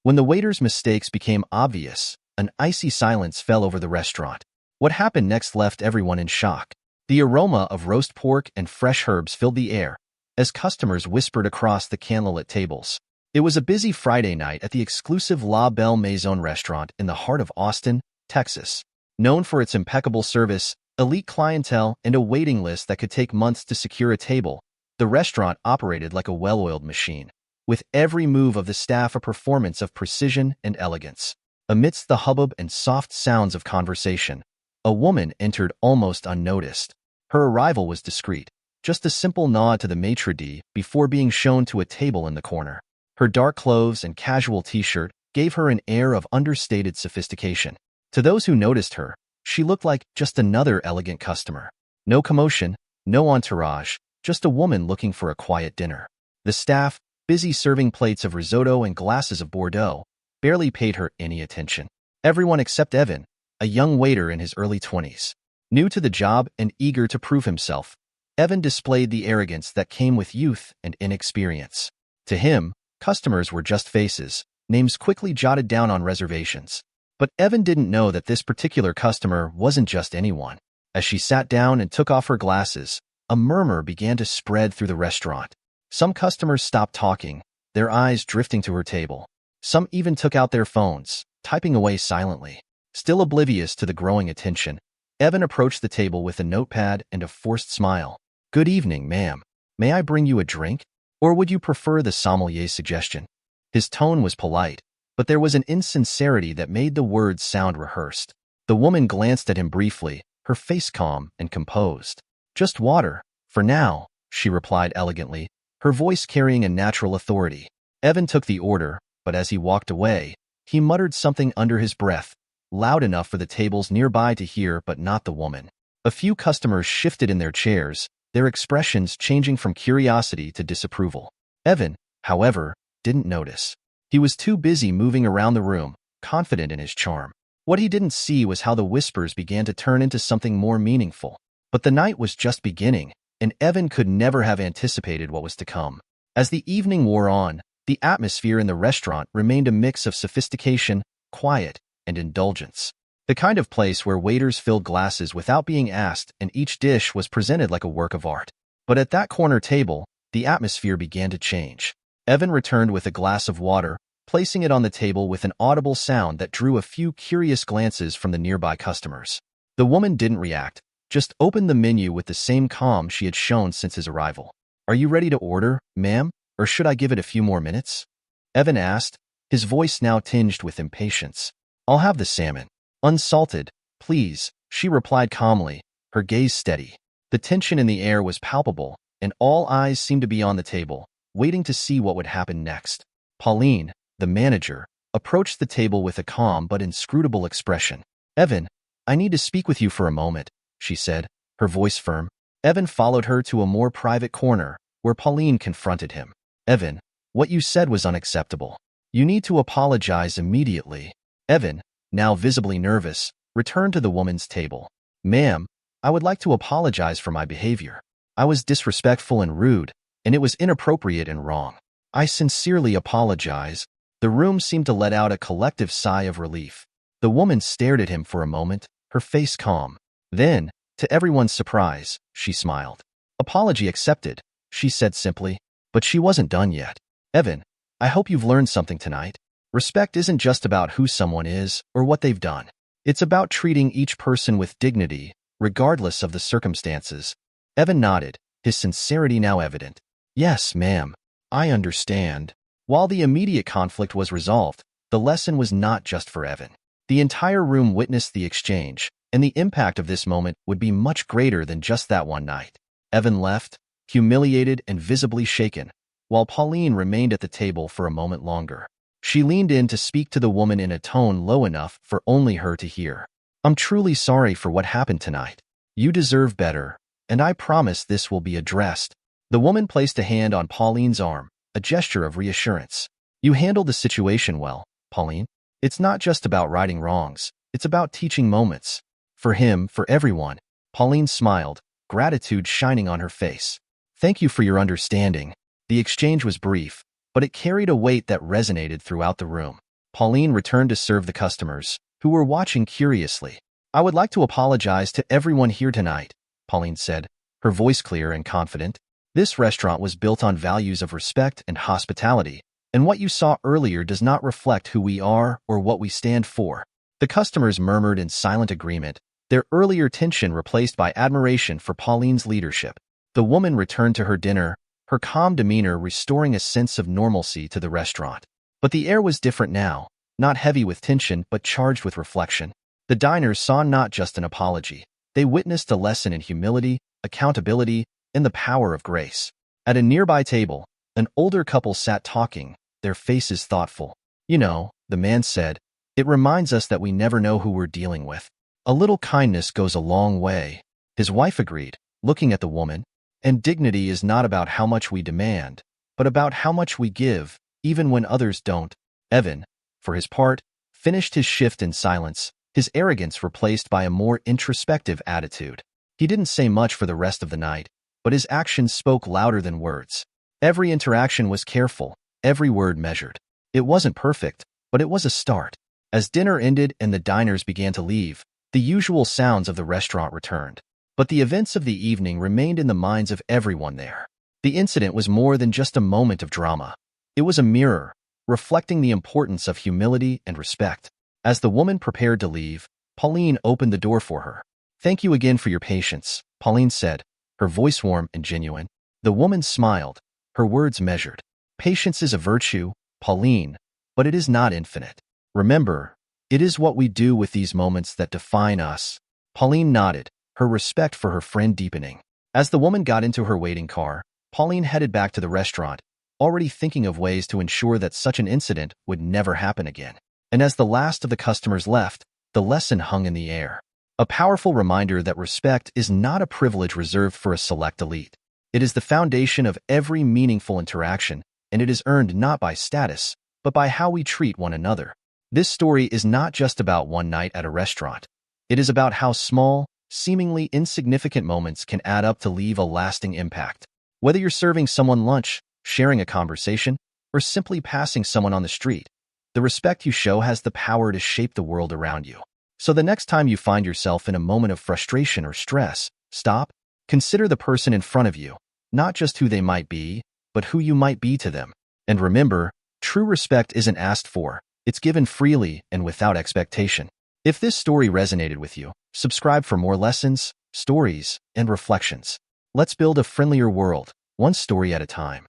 When the waiter's mistakes became obvious, an icy silence fell over the restaurant. What happened next left everyone in shock. The aroma of roast pork and fresh herbs filled the air as customers whispered across the candlelit tables. It was a busy Friday night at the exclusive La Belle Maison restaurant in the heart of Austin, Texas. Known for its impeccable service, elite clientele, and a waiting list that could take months to secure a table, the restaurant operated like a well-oiled machine, with every move of the staff a performance of precision and elegance. Amidst the hubbub and soft sounds of conversation, a woman entered almost unnoticed. Her arrival was discreet, just a simple nod to the maitre d' before being shown to a table in the corner. Her dark clothes and casual t-shirt gave her an air of understated sophistication. To those who noticed her, she looked like just another elegant customer. No commotion, no entourage, just a woman looking for a quiet dinner. The staff, busy serving plates of risotto and glasses of Bordeaux, barely paid her any attention. Everyone except Evan, a young waiter in his early 20s. New to the job and eager to prove himself, Evan displayed the arrogance that came with youth and inexperience. To him, customers were just faces, names quickly jotted down on reservations. But Evan didn't know that this particular customer wasn't just anyone. As she sat down and took off her glasses, a murmur began to spread through the restaurant. Some customers stopped talking, their eyes drifting to her table. Some even took out their phones, typing away silently. Still oblivious to the growing attention, Evan approached the table with a notepad and a forced smile. "Good evening, ma'am. May I bring you a drink? Or would you prefer the sommelier's suggestion?" His tone was polite, but there was an insincerity that made the words sound rehearsed. The woman glanced at him briefly, her face calm and composed. "Just water, for now," she replied elegantly, her voice carrying a natural authority. Evan took the order, but as he walked away, he muttered something under his breath, loud enough for the tables nearby to hear but not the woman. A few customers shifted in their chairs, their expressions changing from curiosity to disapproval. Evan, however, didn't notice. He was too busy moving around the room, confident in his charm. What he didn't see was how the whispers began to turn into something more meaningful. But the night was just beginning, and Evan could never have anticipated what was to come. As the evening wore on, the atmosphere in the restaurant remained a mix of sophistication, quiet, and indulgence. The kind of place where waiters filled glasses without being asked and each dish was presented like a work of art. But at that corner table, the atmosphere began to change. Evan returned with a glass of water, placing it on the table with an audible sound that drew a few curious glances from the nearby customers. The woman didn't react, just opened the menu with the same calm she had shown since his arrival. "Are you ready to order, ma'am, or should I give it a few more minutes?" Evan asked, his voice now tinged with impatience. "I'll have the salmon. Unsalted, please," she replied calmly, her gaze steady. The tension in the air was palpable, and all eyes seemed to be on the table, waiting to see what would happen next. Pauline, the manager, approached the table with a calm but inscrutable expression. "Evan, I need to speak with you for a moment," she said, her voice firm. Evan followed her to a more private corner, where Pauline confronted him. "Evan, what you said was unacceptable. You need to apologize immediately." Evan, now visibly nervous, returned to the woman's table. "Ma'am, I would like to apologize for my behavior. I was disrespectful and rude, and it was inappropriate and wrong. I sincerely apologize." The room seemed to let out a collective sigh of relief. The woman stared at him for a moment, her face calm. Then, to everyone's surprise, she smiled. "Apology accepted," she said simply. But she wasn't done yet. "Evan, I hope you've learned something tonight. Respect isn't just about who someone is or what they've done. It's about treating each person with dignity, regardless of the circumstances." Evan nodded, his sincerity now evident. "Yes, ma'am. I understand." While the immediate conflict was resolved, the lesson was not just for Evan. The entire room witnessed the exchange, and the impact of this moment would be much greater than just that one night. Evan left, humiliated and visibly shaken, while Pauline remained at the table for a moment longer. She leaned in to speak to the woman in a tone low enough for only her to hear. "I'm truly sorry for what happened tonight. You deserve better, and I promise this will be addressed." The woman placed a hand on Pauline's arm, a gesture of reassurance. "You handled the situation well, Pauline. It's not just about righting wrongs, it's about teaching moments. For him, for everyone." Pauline smiled, gratitude shining on her face. "Thank you for your understanding." The exchange was brief, but it carried a weight that resonated throughout the room. Pauline returned to serve the customers, who were watching curiously. "I would like to apologize to everyone here tonight," Pauline said, her voice clear and confident. "This restaurant was built on values of respect and hospitality, and what you saw earlier does not reflect who we are or what we stand for." The customers murmured in silent agreement, their earlier tension replaced by admiration for Pauline's leadership. The woman returned to her dinner, her calm demeanor restoring a sense of normalcy to the restaurant. But the air was different now, not heavy with tension but charged with reflection. The diners saw not just an apology. They witnessed a lesson in humility, accountability, and the power of grace. At a nearby table, an older couple sat talking, their faces thoughtful. "You know," the man said, "it reminds us that we never know who we're dealing with. A little kindness goes a long way." His wife agreed, looking at the woman. "And dignity is not about how much we demand, but about how much we give, even when others don't." Evan, for his part, finished his shift in silence, his arrogance replaced by a more introspective attitude. He didn't say much for the rest of the night, but his actions spoke louder than words. Every interaction was careful, every word measured. It wasn't perfect, but it was a start. As dinner ended and the diners began to leave, the usual sounds of the restaurant returned. But the events of the evening remained in the minds of everyone there. The incident was more than just a moment of drama. It was a mirror, reflecting the importance of humility and respect. As the woman prepared to leave, Pauline opened the door for her. "Thank you again for your patience," Pauline said, her voice warm and genuine. The woman smiled, her words measured. "Patience is a virtue, Pauline, but it is not infinite. Remember, it is what we do with these moments that define us." Pauline nodded, her respect for her friend deepening. As the woman got into her waiting car, Pauline headed back to the restaurant, already thinking of ways to ensure that such an incident would never happen again. And as the last of the customers left, the lesson hung in the air. A powerful reminder that respect is not a privilege reserved for a select elite. It is the foundation of every meaningful interaction, and it is earned not by status, but by how we treat one another. This story is not just about one night at a restaurant. It is about how small, seemingly insignificant moments can add up to leave a lasting impact. Whether you're serving someone lunch, sharing a conversation, or simply passing someone on the street, the respect you show has the power to shape the world around you. So the next time you find yourself in a moment of frustration or stress, stop, consider the person in front of you, not just who they might be, but who you might be to them. And remember, true respect isn't asked for, it's given freely and without expectation. If this story resonated with you, subscribe for more lessons, stories, and reflections. Let's build a friendlier world, one story at a time.